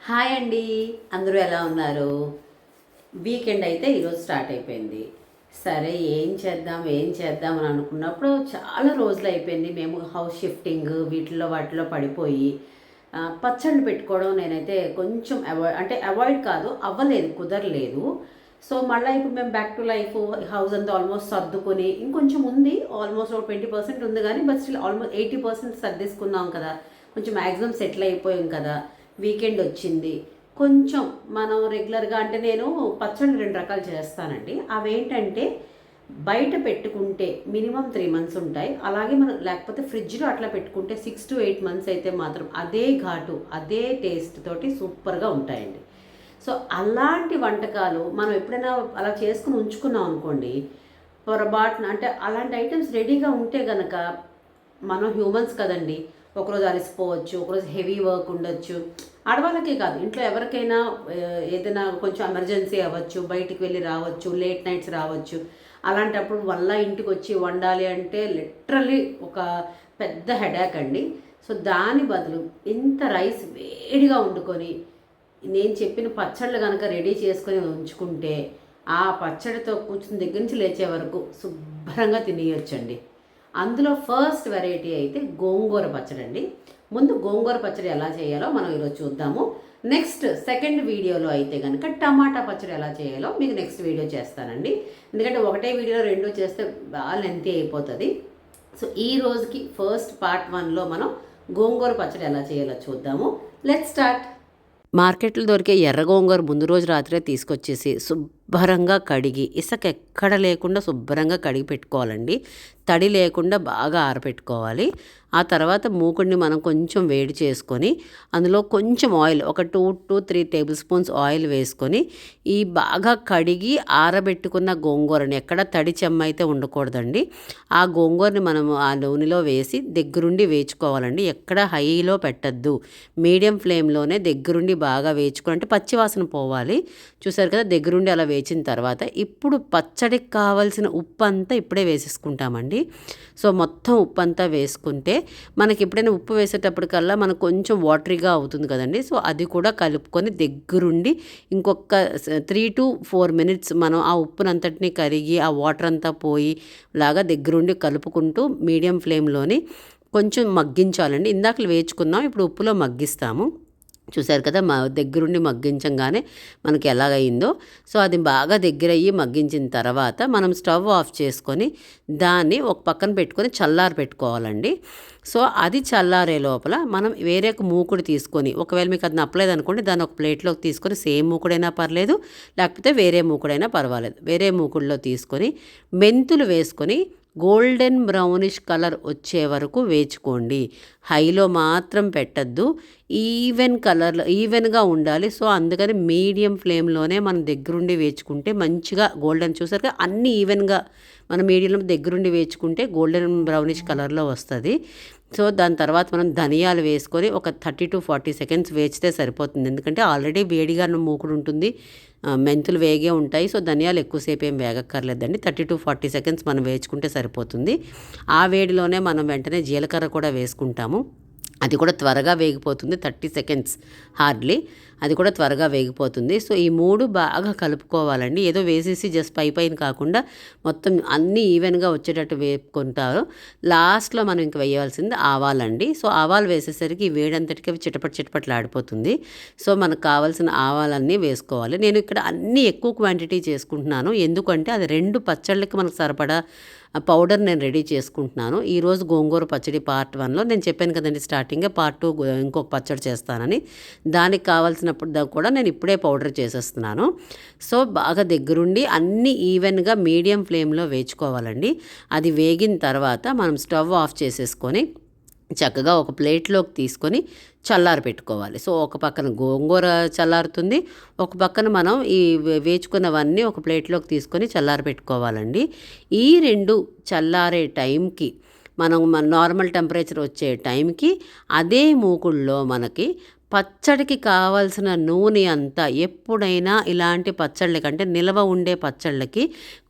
Hi అండి, అందరూ ఎలా ఉన్నారు? వీకెండ్ అయితే ఈరోజు స్టార్ట్ అయిపోయింది. సరే ఏం చేద్దాం అని అనుకున్నప్పుడు చాలా రోజులు అయిపోయింది. మేము హౌస్ షిఫ్టింగ్ వీటిల్లో వాటిలో పడిపోయి పచ్చళ్ళు పెట్టుకోవడం నేనైతే కొంచెం అవాయిడ్ కాదు, అవ్వలేదు, కుదరలేదు. సో మళ్ళీ ఇప్పుడు మేము బ్యాక్ టు లైఫ్, హౌస్ అంతా ఆల్మోస్ట్ సర్దుకొని ఇంకొంచెం ఉంది, ఆల్మోస్ట్ ఒక 20% ఉంది, కానీ బట్ స్టిల్ ఆల్మోస్ట్ 80% సర్దేసుకున్నాం కదా. కొంచెం మ్యాక్సిమం సెటిల్ అయిపోయాం కదా. వీకెండ్ వచ్చింది, కొంచెం మనం రెగ్యులర్గా అంటే నేను పచ్చళ్ళు 2 రకాలు చేస్తానండి. అవేంటంటే బయట పెట్టుకుంటే మినిమం 3 months ఉంటాయి, అలాగే మనం లేకపోతే ఫ్రిడ్జ్లో అట్లా పెట్టుకుంటే 6 to 8 months అయితే మాత్రం అదే ఘాటు అదే టేస్ట్ తోటి సూపర్గా ఉంటాయండి. సో అలాంటి వంటకాలు మనం ఎప్పుడైనా అలా చేసుకుని ఉంచుకున్నాం అనుకోండి, పొరపాటున అంటే అలాంటి ఐటమ్స్ రెడీగా ఉంటే గనక, మనం హ్యూమన్స్ కదండి, ఒకరోజు అలసిపోవచ్చు, ఒకరోజు హెవీ వర్క్ ఉండొచ్చు. ఆడవాళ్ళకే కాదు, ఇంట్లో ఎవరికైనా ఏదైనా కొంచెం ఎమర్జెన్సీ అవ్వచ్చు, బయటికి వెళ్ళి రావచ్చు, లేట్ నైట్స్ రావచ్చు. అలాంటప్పుడు వల్ల ఇంటికి వచ్చి వండాలి అంటే లిటరలీ ఒక పెద్ద హెడాక్ అండి. సో దాని బదులు ఇంత రైస్ వేడిగా వండుకొని నేను చెప్పిన పచ్చళ్ళు కనుక రెడీ చేసుకొని ఉంచుకుంటే, ఆ పచ్చడితో కూర్చుని దగ్గర నుంచి లేచే వరకు శుభ్రంగా తినేయొచ్చండి. అందులో ఫస్ట్ వెరైటీ అయితే గోంగూర పచ్చడి అండి. ముందు గోంగూర పచ్చడి ఎలా చేయాలో మనం ఈరోజు చూద్దాము. నెక్స్ట్ సెకండ్ వీడియోలో అయితే కనుక టమాటా పచ్చడి ఎలా చేయాలో మీకు నెక్స్ట్ వీడియో చేస్తానండి. ఎందుకంటే ఒకటే వీడియోలో 2 చేస్తే బాగా లెంతీ అయిపోతుంది. సో ఈ రోజుకి ఫస్ట్ పార్ట్ 1లో మనం గోంగూర పచ్చడి ఎలా చేయాలో చూద్దాము. Let's start. మార్కెట్లో దొరికే ఎర్ర గోంగూర ముందు రోజు రాత్రే తీసుకొచ్చేసి శుభ్రంగా కడిగి, ఇసుక ఎక్కడ లేకుండా శుభ్రంగా కడిగి పెట్టుకోవాలండి. తడి లేకుండా బాగా ఆరబెట్టుకోవాలి. ఆ తర్వాత మూకుడిని మనం కొంచెం వేడి చేసుకొని అందులో కొంచెం ఆయిల్, ఒక 2 to 3 tablespoons ఆయిల్ వేసుకొని ఈ బాగా కడిగి ఆరబెట్టుకున్న గోంగూరని, ఎక్కడ తడి చెమ్మ అయితే ఉండకూడదండి, ఆ గోంగూరని మనం ఆ నూనెలో వేసి దగ్గరుండి వేచుకోవాలండి. ఎక్కడ హైలో పెట్టద్దు, మీడియం ఫ్లేమ్లోనే దగ్గరుండి బాగా వేచుకోవాలి. అంటే పచ్చివాసన పోవాలి. చూసారు కదా, దగ్గరుండి అలా వేచిన తర్వాత ఇప్పుడు పచ్చడికి కావాల్సిన ఉప్పు అంతా ఇప్పుడే వేసేసుకుంటామండి. సో మొత్తం ఉప్పు అంతా వేసుకుంటే మనకి ఎప్పుడైనా ఉప్పు వేసేటప్పటికల్లా మనకు కొంచెం వాటరీగా అవుతుంది కదండి. సో అది కూడా కలుపుకొని దగ్గరుండి ఇంకొక 3 to 4 minutes మనం ఆ ఉప్పునంతటిని కరిగి ఆ వాటర్ అంతా పోయి లాగా దగ్గరుండి కలుపుకుంటూ మీడియం ఫ్లేమ్లోని కొంచెం మగ్గించాలండి. ఇందాకలు వేచుకున్నాం, ఇప్పుడు ఉప్పులో మగ్గిస్తాము. చూసారు కదా, మా దగ్గరుండి మగ్గించంగానే మనకి ఎలాగైందో. సో అది బాగా దగ్గరయ్యి మగ్గించిన తర్వాత మనం స్టవ్ ఆఫ్ చేసుకొని దాన్ని ఒక పక్కన పెట్టుకొని చల్లారి పెట్టుకోవాలండి. సో అది చల్లారే లోపల మనం వేరే ఒక మూకుడు తీసుకొని, ఒకవేళ మీకు అది నప్పలేదు అనుకోండి, దాన్ని ఒక ప్లేట్లోకి తీసుకొని, సేమ్ మూకుడైనా పర్లేదు, లేకపోతే వేరే మూకుడైనా పర్వాలేదు, వేరే మూకుడులో తీసుకొని మెంతులు వేసుకొని గోల్డెన్ బ్రౌనిష్ కలర్ వచ్చే వరకు వేచుకోండి. హైలో మాత్రం పెట్టద్దు, ఈవెన్గా ఉండాలి. సో అందుకని మీడియం ఫ్లేమ్లోనే మనం దగ్గరుండి వేచుకుంటే మంచిగా గోల్డెన్, చూసారుగా అన్నీ ఈవెన్గా మనం మీడియంలో దగ్గరుండి వేచుకుంటే గోల్డెన్ బ్రౌనిష్ కలర్లో వస్తుంది. సో దాని తర్వాత మనం ధనియాలు వేసుకొని ఒక 30 to 40 seconds వేచితే సరిపోతుంది. ఎందుకంటే ఆల్రెడీ వేడిగా మూకుడు ఉంటుంది, మెంతులు వేగే ఉంటాయి. సో ధనియాలు ఎక్కువసేపు ఏం వేగక్కర్లేదండి, 30 to 40 seconds మనం వేచుకుంటే సరిపోతుంది. ఆ వేడిలోనే మనం వెంటనే జీలకర్ర కూడా వేసుకుంటాము. అది కూడా త్వరగా వేగిపోతుంది, 30 seconds హార్డ్లీ, అది కూడా త్వరగా వేగిపోతుంది. సో ఈ 3 బాగా కలుపుకోవాలండి. ఏదో వేసేసి జస్ట్ పైన కాకుండా మొత్తం అన్నీ ఈవెన్గా వచ్చేటట్టు వేపుకుంటారు. లాస్ట్లో మనం ఇంక వేయాల్సింది ఆవాలండి. సో ఆవాలు వేసేసరికి ఈ వేడంతటికి అవి చిటపట్లాడిపోతుంది. సో మనకు కావాల్సిన ఆవాలన్నీ వేసుకోవాలి. నేను ఇక్కడ అన్నీ ఎక్కువ క్వాంటిటీ చేసుకుంటున్నాను, ఎందుకంటే అది 2 పచ్చళ్ళకి మనకు సరిపడా పౌడర్ నేను రెడీ చేసుకుంటున్నాను. ఈరోజు గోంగూర పచ్చడి పార్ట్ 1లో నేను చెప్పాను కదండి స్టార్టింగే, పార్ట్ 2 ఇంకొక పచ్చడి చేస్తానని. దానికి కావాల్సినప్పుడు కూడా నేను ఇప్పుడే పౌడర్ చేసేస్తున్నాను. సో బాగా దగ్గరుండి అన్నీ ఈవెన్గా మీడియం ఫ్లేమ్లో వేచుకోవాలండి. అది వేగిన తర్వాత మనం స్టవ్ ఆఫ్ చేసేసుకొని చక్కగా ఒక ప్లేట్లోకి తీసుకొని చల్లారి పెట్టుకోవాలి. సో ఒక పక్కన గోంగూర చల్లారుతుంది, ఒక పక్కన మనం ఈ వేచుకున్నవన్నీ ఒక ప్లేట్లోకి తీసుకొని చల్లారి పెట్టుకోవాలండి. ఈ 2 చల్లారే టైంకి మనం నార్మల్ టెంపరేచర్ వచ్చే టైంకి అదే మూకుల్లో మనకి పచ్చడికి కావాల్సిన నూనె అంతా, ఎప్పుడైనా ఇలాంటి పచ్చళ్ళ కంటే నిల్వ ఉండే పచ్చళ్ళకి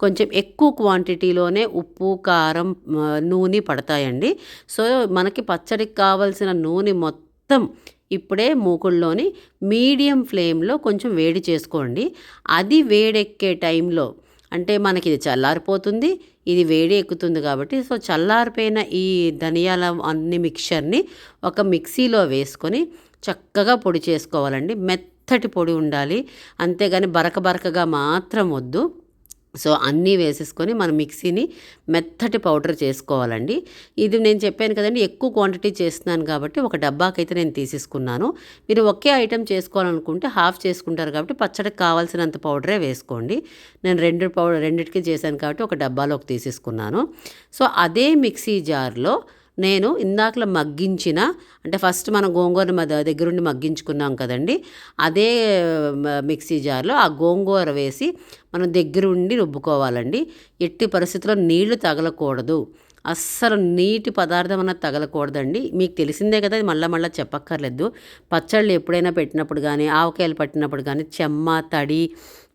కొంచెం ఎక్కువ క్వాంటిటీలోనే ఉప్పు, కారం, నూనె పడతాయండి. సో మనకి పచ్చడికి కావాల్సిన నూనె మొత్తం ఇప్పుడే మూకుడులోని మీడియం ఫ్లేమ్లో కొంచెం వేడి చేసుకోండి. అది వేడెక్కే టైంలో అంటే మనకి ఇది చల్లారిపోతుంది, ఇది వేడి ఎక్కుతుంది కాబట్టి సో చల్లారిపోయిన ఈ ధనియాల అన్ని మిక్చర్ని ఒక మిక్సీలో వేసుకొని చక్కగా పొడి చేసుకోవాలండి. మెత్తటి పొడి ఉండాలి, అంతేగాని బరక బరకగా మాత్రం వద్దు. సో అన్నీ వేసేసుకొని మనం మిక్సీని మెత్తటి పౌడర్ చేసుకోవాలండి. ఇది నేను చెప్పాను కదండి, ఎక్కువ క్వాంటిటీ చేస్తున్నాను కాబట్టి ఒక డబ్బాకైతే నేను తీసేసుకున్నాను. మీరు ఒకే ఐటెం చేసుకోవాలనుకుంటే హాఫ్ చేసుకుంటారు కాబట్టి పచ్చడికి కావాల్సినంత పౌడరే వేసుకోండి. నేను రెండిటికి చేశాను కాబట్టి ఒక డబ్బాలోకి తీసేసుకున్నాను. సో అదే మిక్సీ జార్లో నేను ఇందాకలా మగ్గించిన అంటే ఫస్ట్ మనం గోంగూర దగ్గరుండి మగ్గించుకున్నాం కదండి, అదే మిక్సీ జార్లో ఆ గోంగూర వేసి మనం దగ్గరుండి రుబ్బుకోవాలండి. ఎట్టి పరిస్థితుల్లో నీళ్లు తగలకూడదు, అస్సలు నీటి పదార్థం అన్నది తగలకూడదండి. మీకు తెలిసిందే కదా, ఇది మళ్ళీ చెప్పక్కర్లేదు. పచ్చళ్ళు ఎప్పుడైనా పెట్టినప్పుడు కానీ ఆవకాయలు పట్టినప్పుడు కానీ చెమ్మ తడి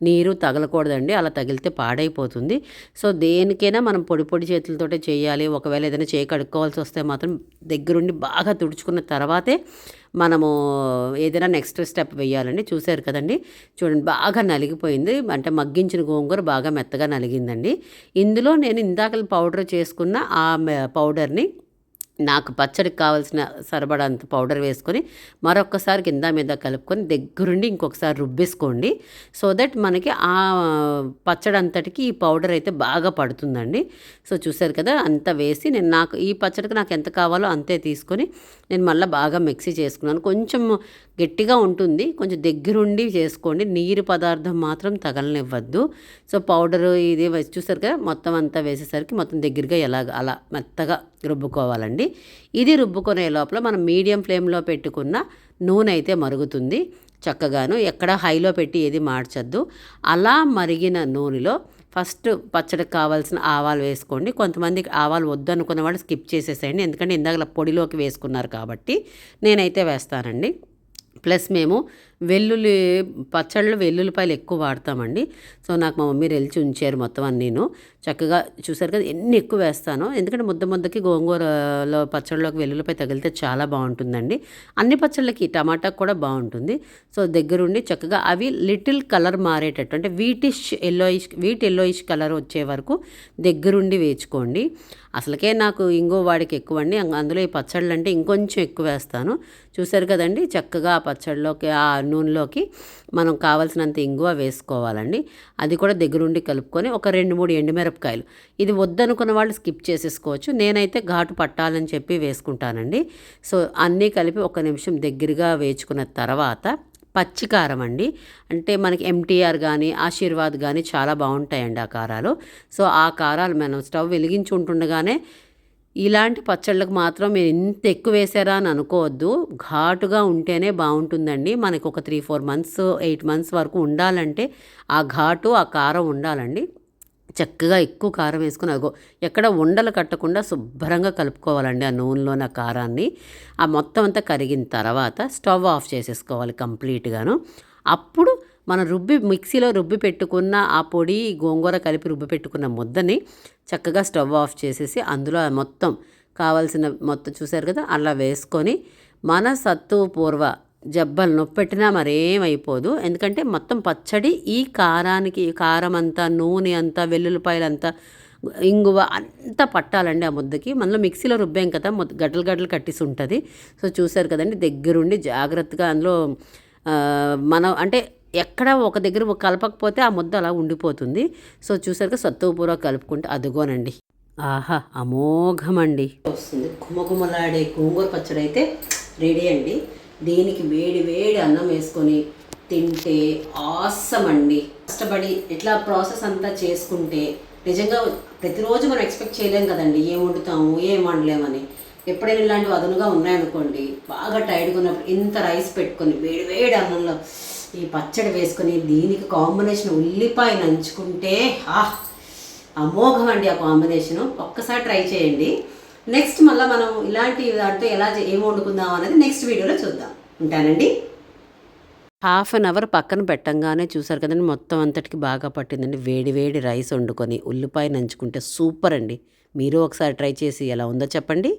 నీరు తగలకూడదండి, అలా తగిలితే పాడైపోతుంది. సో దేనికైనా మనం పొడి చేతులతోటే చేయాలి. ఒకవేళ ఏదైనా చేయి కడుక్కోవాల్సి వస్తే మాత్రం దగ్గరుండి బాగా తుడుచుకున్న తర్వాతే మనము ఏదైనా నెక్స్ట్ స్టెప్ వేయాలండి. చూశారు కదండి, చూడండి బాగా నలిగిపోయింది, అంటే మగ్గించిన గోంగూర బాగా మెత్తగా నలిగిందండి. ఇందులో నేను ఇందాక పౌడర్ చేసుకున్న ఆ పౌడర్ని నాకు పచ్చడికి కావాల్సిన సరిపడంత పౌడర్ వేసుకొని మరొకసారి కింద మీద కలుపుకొని దగ్గరుండి ఇంకొకసారి రుబ్బేసుకోండి. సో దట్ మనకి ఆ పచ్చడి అంతటికి ఈ పౌడర్ అయితే బాగా పడుతుందండి. సో చూసారు కదా, అంతా వేసి నాకు ఈ పచ్చడికి నాకు ఎంత కావాలో అంతే తీసుకొని నేను మళ్ళీ బాగా మిక్సీ చేసుకున్నాను. కొంచెం గట్టిగా ఉంటుంది, కొంచెం దగ్గరుండి చేసుకోండి, నీరు పదార్థం మాత్రం తగలనివ్వద్దు. సో పౌడరు ఇది చూసారు కదా, మొత్తం అంతా వేసేసరికి మొత్తం దగ్గరగా అలా మెత్తగా రుబ్బుకోవాలండి. ఇది రుబ్బుకునే లోపల మనం మీడియం ఫ్లేమ్లో పెట్టుకున్న నూనె అయితే మరుగుతుంది చక్కగాను. ఎక్కడ హైలో పెట్టి ఏది మార్చద్దు. అలా మరిగిన నూనెలో ఫస్ట్ పచ్చడికి కావాల్సిన ఆవాలు వేసుకోండి. కొంతమందికి ఆవాలు వద్దు అనుకున్న వాళ్ళు స్కిప్ చేసేసేయండి, ఎందుకంటే ఇందాక పొడిలోకి వేసుకున్నారు కాబట్టి. నేనైతే వేస్తానండి. ప్లస్ మేము పచ్చళ్ళు వెల్లుల్లిపాయలు ఎక్కువ వాడతామండి. సో నాకు మా మమ్మీ రెలిచి ఉంచారు మొత్తం అన్నీను. చక్కగా చూసారు కదా ఎన్ని ఎక్కువ వేస్తానో, ఎందుకంటే ముద్దకి గోంగూరలో పచ్చళ్ళలోకి వెల్లుల్లిపాయ తగిలితే చాలా బాగుంటుందండి. అన్ని పచ్చళ్ళకి టమాటాకు కూడా బాగుంటుంది. సో దగ్గరుండి చక్కగా అవి లిటిల్ కలర్ మారేటట్టు, అంటే వీట్ ఎల్లోయిష్ కలర్ వచ్చే వరకు దగ్గరుండి వేయించుకోండి. అసలుకే నాకు ఇంగో వాడికి ఎక్కువ అండి, అందులో ఈ పచ్చళ్ళు అంటే ఇంకొంచెం ఎక్కువ వేస్తాను. చూసారు కదండి, చక్కగా ఆ పచ్చళ్ళలోకి ఆ నూనెలోకి మనం కావాల్సినంత ఇంగువ వేసుకోవాలండి. అది కూడా దగ్గరుండి కలుపుకొని ఒక 2-3 ఎండుమిరపకాయలు, ఇది వద్దనుకున్న వాళ్ళు స్కిప్ చేసేసుకోవచ్చు, నేనైతే ఘాటు పట్టాలని చెప్పి వేసుకుంటానండి. సో అన్నీ కలిపి 1 నిమిషం దగ్గరగా వేయించుకున్న తర్వాత పచ్చికారం అండి, అంటే మనకి ఎంటీఆర్ కానీ ఆశీర్వాద్ కానీ చాలా బాగుంటాయండి ఆ కారాలు. సో ఆ కారాలు మనం స్టవ్ వెలిగించి ఉంటుండగానే ఇలాంటి పచ్చళ్ళకు మాత్రం మీరు ఇంత ఎక్కువ వేసారా అని అనుకోవద్దు, ఘాటుగా ఉంటేనే బాగుంటుందండి. మనకు ఒక 3-4 మంత్స్ 8 మంత్స్ వరకు ఉండాలంటే ఆ ఘాటు ఆ కారం ఉండాలండి. చక్కగా ఎక్కువ కారం వేసుకుని అదిగో ఎక్కడ ఉండలు కట్టకుండా శుభ్రంగా కలుపుకోవాలండి ఆ నూనెలోని ఆ కారాన్ని. ఆ మొత్తం అంతా కరిగిన తర్వాత స్టవ్ ఆఫ్ చేసేసుకోవాలి కంప్లీట్గాను. అప్పుడు మనం మిక్సీలో రుబ్బి పెట్టుకున్న ఆ పొడి గోంగూర కలిపి రుబ్బి పెట్టుకున్న ముద్దని చక్కగా స్టవ్ ఆఫ్ చేసేసి అందులో మొత్తం కావాల్సిన మొత్తం చూసారు కదా అలా వేసుకొని మన సత్తు పూర్వ జబ్బలు నొప్పెట్టినా మరేమైపోదు, ఎందుకంటే మొత్తం పచ్చడి ఈ కారం అంతా నూనె అంతా వెల్లుల్లిపాయలంతా ఇంగువ అంతా పట్టాలండి ఆ ముద్దకి. మనలో మిక్సీలో రుబ్బాం కదా, గడ్డలు కట్టేసి ఉంటుంది. సో చూసారు కదండి, దగ్గరుండి జాగ్రత్తగా అందులో మనం అంటే ఎక్కడ ఒక దగ్గర కలపకపోతే ఆ ముద్ద అలా ఉండిపోతుంది. సో చూసారుగా సత్తుపూర కలుపుకుంటే అదిగోనండి, ఆహా అమోఘమండి వస్తుంది. గుమగుమలాడే గోంగూర పచ్చడి అయితే రెడీ అండి. దీనికి వేడి అన్నం వేసుకొని తింటే ఆసమ్ అండి. కష్టపడి ఇట్లా ప్రాసెస్ అంతా చేసుకుంటే నిజంగా ప్రతిరోజు మనం ఎక్స్పెక్ట్ చేయలేం కదండి, ఏం వండుతాము ఏం వండలేమని. ఎప్పుడైనా ఇలాంటివి అదనుగా ఉన్నాయనుకోండి, బాగా టైర్డ్గా ఉన్నప్పుడు ఇంత రైస్ పెట్టుకొని వేడి అన్నంలో ఈ పచ్చడి వేసుకొని దీనికి కాంబినేషన్ ఉల్లిపాయ నంచుకుంటే అమోఘం అండి ఆ కాంబినేషను. ఒక్కసారి ట్రై చేయండి. నెక్స్ట్ మళ్ళీ మనం ఇలాంటి దాంతో ఏం వండుకుందాం అనేది నెక్స్ట్ వీడియోలో చూద్దాం. ఉంటానండి. 1/2 అవర్ పక్కన పెట్టంగానే చూసారు కదండి, మొత్తం అంతటికి బాగా పట్టిందండి. వేడి రైస్ వండుకొని ఉల్లిపాయ నంచుకుంటే సూపర్ అండి. మీరు ఒకసారి ట్రై చేసి ఎలా ఉందో చెప్పండి.